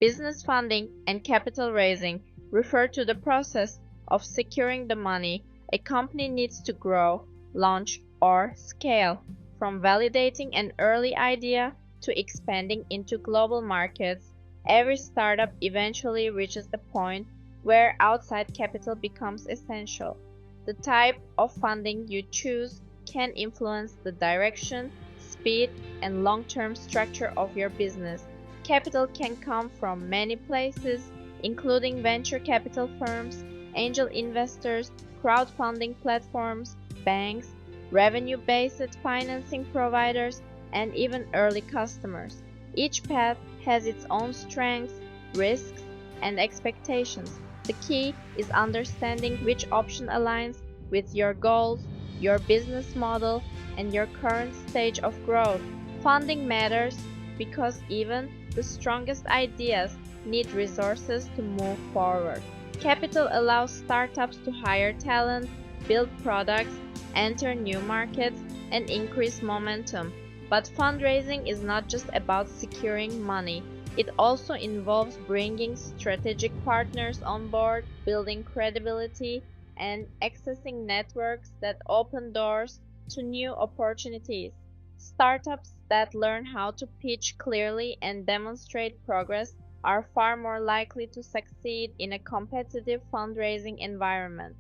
Business funding and capital raising refer to the process of securing the money a company needs to grow, launch, or scale, from validating an early idea to expanding into global markets. Every startup eventually reaches the point where outside capital becomes essential. The type of funding you choose can influence the direction, speed, and long-term structure of your business. Capital can come from many places, including venture capital firms, angel investors, crowdfunding platforms, banks, revenue-based financing providers, and even early customers. Each path has its own strengths, risks, and expectations. The key is understanding which option aligns with your goals, your business model, and your current stage of growth. Funding matters because even the strongest ideas need resources to move forward. Capital allows startups to hire talent, build products, enter new markets, and increase momentum. But fundraising is not just about securing money. It also involves bringing strategic partners on board, building credibility, and accessing networks that open doors to new opportunities. Startups that learn how to pitch clearly and demonstrate progress are far more likely to succeed in a competitive fundraising environment.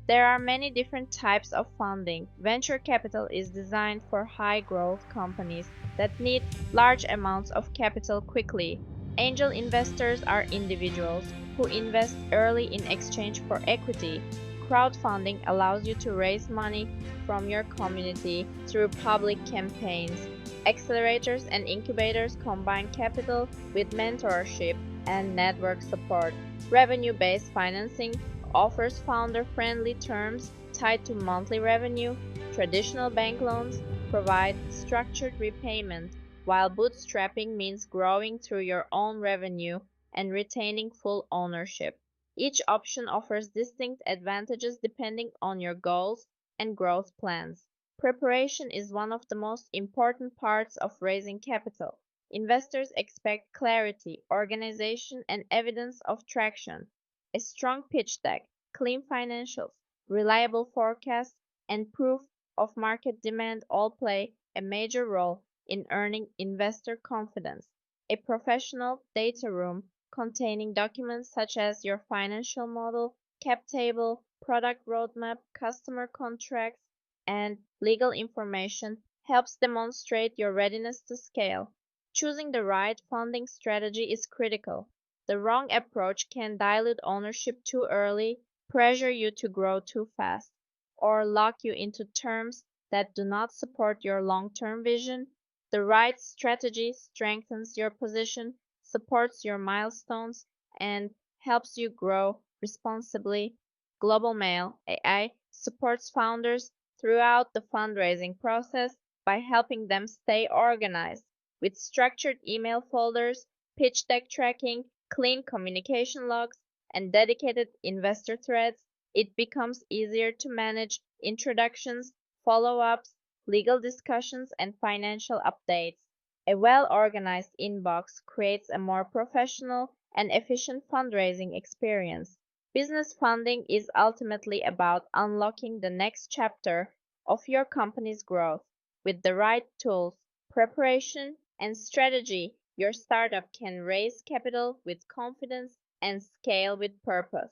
There are many different types of funding. Venture capital is designed for high growth companies that need large amounts of capital quickly. Angel investors are individuals who invest early in exchange for equity. Crowdfunding allows you to raise money from your community through public campaigns. Accelerators and incubators combine capital with mentorship and network support. Revenue-based financing offers founder-friendly terms tied to monthly revenue. Traditional bank loans provide structured repayment, while bootstrapping means growing through your own revenue and retaining full ownership. Each option offers distinct advantages depending on your goals and growth plans. Preparation is one of the most important parts of raising capital. Investors expect clarity, organization, and evidence of traction. A strong pitch deck, clean financials, reliable forecasts, and proof of market demand all play a major role in earning investor confidence. A professional data room containing documents such as your financial model, cap table, product roadmap, customer contracts, and legal information helps demonstrate your readiness to scale. Choosing the right funding strategy is critical. The wrong approach can dilute ownership too early, pressure you to grow too fast, or lock you into terms that do not support your long-term vision. The right strategy strengthens your position, supports your milestones, and helps you grow responsibly. Global Mail AI supports founders throughout the fundraising process by helping them stay organized. With structured email folders, pitch deck tracking, clean communication logs, and dedicated investor threads, it becomes easier to manage introductions, follow ups, legal discussions, and financial updates. A well organized inbox creates a more professional and efficient fundraising experience. Business funding is ultimately about unlocking the next chapter of your company's growth. With the right tools, preparation, and strategy, your startup can raise capital with confidence and scale with purpose.